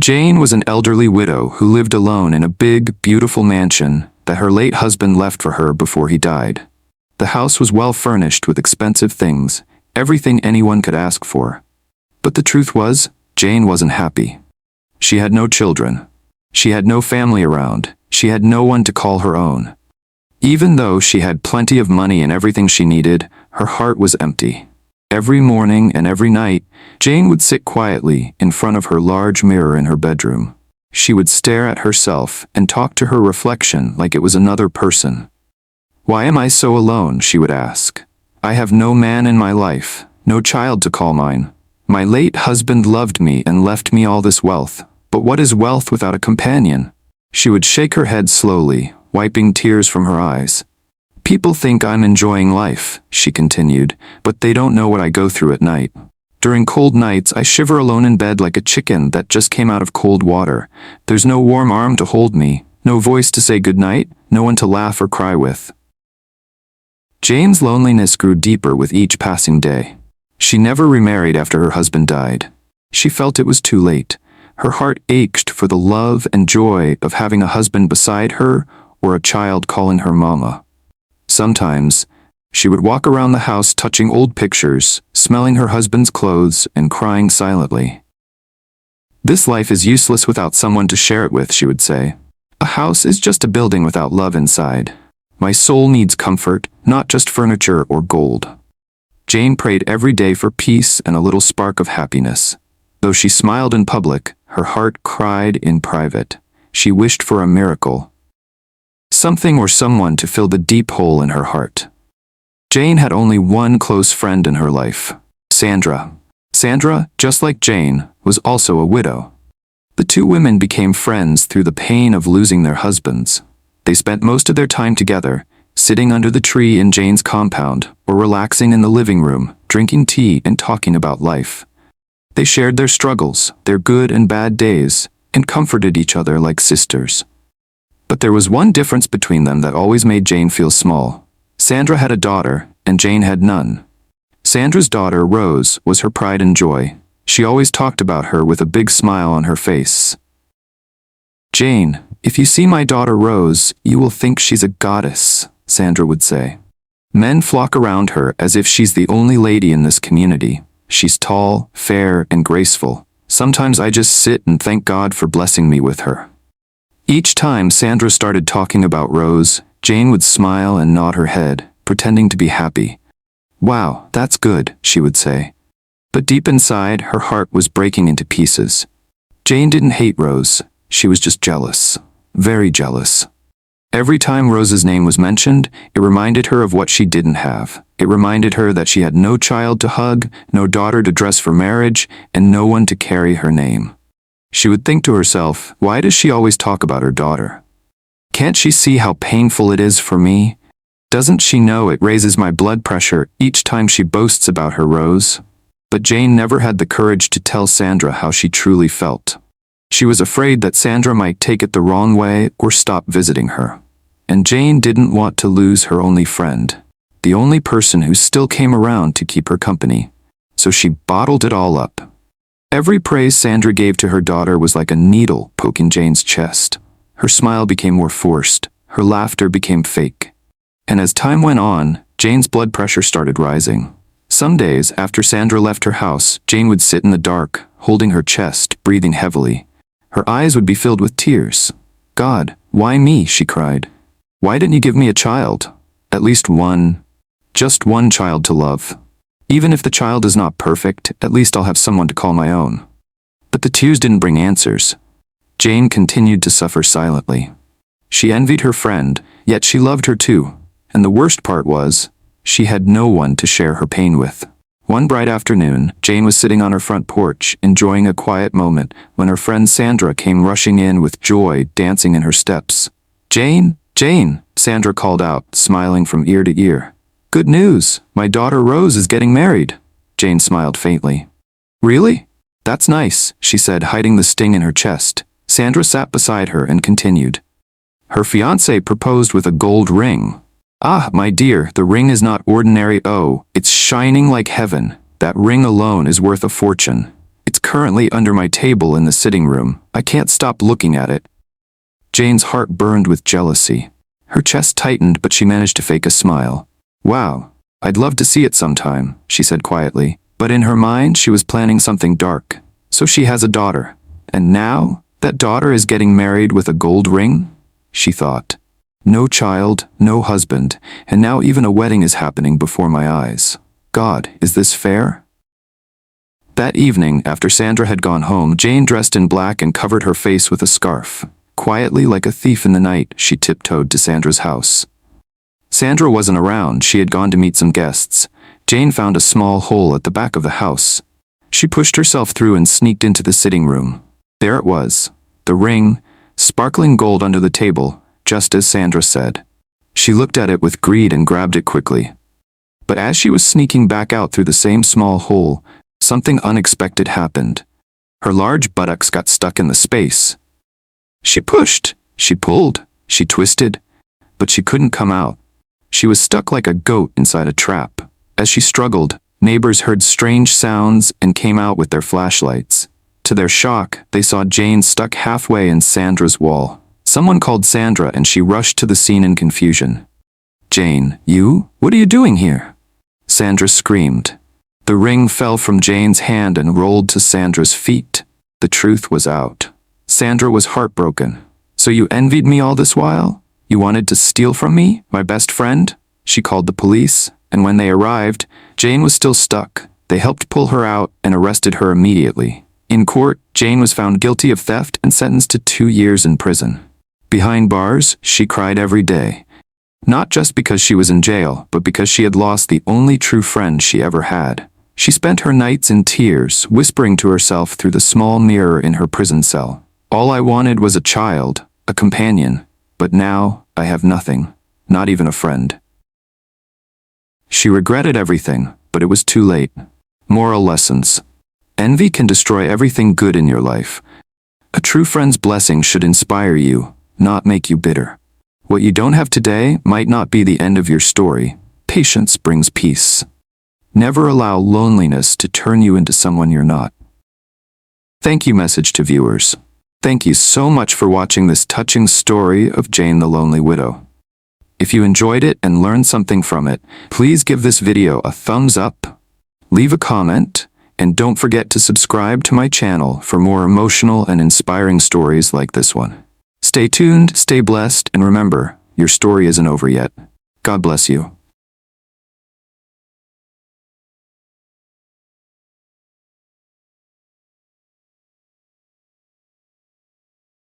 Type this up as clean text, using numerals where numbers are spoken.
Jane was an elderly widow who lived alone in a big, beautiful mansion that her late husband left for her before he died. The house was well furnished with expensive things, everything anyone could ask for. But the truth was, Jane wasn't happy. She had no children. She had no family around. She had no one to call her own. Even though she had plenty of money and everything she needed, her heart was empty. Every morning and every night, Jane would sit quietly in front of her large mirror in her bedroom. She would stare at herself and talk to her reflection like it was another person. "Why am I so alone?" she would ask. "I have no man in my life, no child to call mine. My late husband loved me and left me all this wealth, but what is wealth without a companion?" She would shake her head slowly, wiping tears from her eyes. "People think I'm enjoying life," she continued, "but they don't know what I go through at night. During cold nights, I shiver alone in bed like a chicken that just came out of cold water. There's no warm arm to hold me, no voice to say goodnight, no one to laugh or cry with." Jane's loneliness grew deeper with each passing day. She never remarried after her husband died. She felt it was too late. Her heart ached for the love and joy of having a husband beside her or a child calling her mama. Sometimes, she would walk around the house touching old pictures, smelling her husband's clothes, and crying silently. "This life is useless without someone to share it with," she would say. "A house is just a building without love inside. My soul needs comfort, not just furniture or gold." Jane prayed every day for peace and a little spark of happiness. Though she smiled in public, her heart cried in private. She wished for a miracle. Something or someone to fill the deep hole in her heart. Jane had only one close friend in her life, Sandra. Sandra, just like Jane, was also a widow. The two women became friends through the pain of losing their husbands. They spent most of their time together, sitting under the tree in Jane's compound or relaxing in the living room, drinking tea and talking about life. They shared their struggles, their good and bad days, and comforted each other like sisters. But there was one difference between them that always made Jane feel small. Sandra had a daughter, and Jane had none. Sandra's daughter, Rose, was her pride and joy. She always talked about her with a big smile on her face. "Jane, if you see my daughter Rose, you will think she's a goddess," Sandra would say. "Men flock around her as if she's the only lady in this community. She's tall, fair, and graceful. Sometimes I just sit and thank God for blessing me with her." Each time Sandra started talking about Rose, Jane would smile and nod her head, pretending to be happy. "Wow, that's good," she would say. But deep inside, her heart was breaking into pieces. Jane didn't hate Rose. She was just jealous. Very jealous. Every time Rose's name was mentioned, it reminded her of what she didn't have. It reminded her that she had no child to hug, no daughter to dress for marriage, and no one to carry her name. She would think to herself, why does she always talk about her daughter? Can't she see how painful it is for me? Doesn't she know it raises my blood pressure each time she boasts about her Rose? But Jane never had the courage to tell Sandra how she truly felt. She was afraid that Sandra might take it the wrong way or stop visiting her. And Jane didn't want to lose her only friend, the only person who still came around to keep her company. So she bottled it all up. Every praise Sandra gave to her daughter was like a needle poking Jane's chest. Her smile became more forced, her laughter became fake. And as time went on, Jane's blood pressure started rising. Some days after Sandra left her house, Jane would sit in the dark, holding her chest, breathing heavily. Her eyes would be filled with tears. "God, why me?" she cried. "Why didn't you give me a child? At least one. Just one child to love. Even if the child is not perfect, at least I'll have someone to call my own." But the tears didn't bring answers. Jane continued to suffer silently. She envied her friend, yet she loved her too. And the worst part was, she had no one to share her pain with. One bright afternoon, Jane was sitting on her front porch, enjoying a quiet moment, when her friend Sandra came rushing in with joy dancing in her steps. "Jane, Jane," Sandra called out, smiling from ear to ear. "Good news! My daughter Rose is getting married." Jane smiled faintly. "Really? That's nice," she said, hiding the sting in her chest. Sandra sat beside her and continued. "Her fiancé proposed with a gold ring. Ah, my dear, the ring is not ordinary. Oh, it's shining like heaven. That ring alone is worth a fortune. It's currently under my table in the sitting room. I can't stop looking at it." Jane's heart burned with jealousy. Her chest tightened, but she managed to fake a smile. "Wow, I'd love to see it sometime," she said quietly. But in her mind, she was planning something dark. So she has a daughter. And now, that daughter is getting married with a gold ring? She thought. No child, no husband, and now even a wedding is happening before my eyes. God, is this fair? That evening, after Sandra had gone home, Jane dressed in black and covered her face with a scarf. Quietly, like a thief in the night, she tiptoed to Sandra's house. Sandra wasn't around. She had gone to meet some guests. Jane found a small hole at the back of the house. She pushed herself through and sneaked into the sitting room. There it was, the ring, sparkling gold under the table, just as Sandra said. She looked at it with greed and grabbed it quickly. But as she was sneaking back out through the same small hole, something unexpected happened. Her large buttocks got stuck in the space. She pushed, she pulled, she twisted, but she couldn't come out. She was stuck like a goat inside a trap. As she struggled, neighbors heard strange sounds and came out with their flashlights. To their shock, they saw Jane stuck halfway in Sandra's wall. Someone called Sandra and she rushed to the scene in confusion. "Jane, you? What are you doing here?" Sandra screamed. The ring fell from Jane's hand and rolled to Sandra's feet. The truth was out. Sandra was heartbroken. "So you envied me all this while? You wanted to steal from me, my best friend?" She called the police, and when they arrived, Jane was still stuck. They helped pull her out and arrested her immediately. In court, Jane was found guilty of theft and sentenced to 2 years in prison. Behind bars, she cried every day. Not just because she was in jail, but because she had lost the only true friend she ever had. She spent her nights in tears, whispering to herself through the small mirror in her prison cell. "All I wanted was a child, a companion, but now I have nothing, not even a friend." She regretted everything, but it was too late. Moral lessons. Envy can destroy everything good in your life. A true friend's blessing should inspire you, not make you bitter. What you don't have today might not be the end of your story. Patience brings peace. Never allow loneliness to turn you into someone you're not. Thank you message to viewers. Thank you so much for watching this touching story of Jane the Lonely Widow. If you enjoyed it and learned something from it, please give this video a thumbs up, leave a comment, and don't forget to subscribe to my channel for more emotional and inspiring stories like this one. Stay tuned, stay blessed, and remember, your story isn't over yet. God bless you.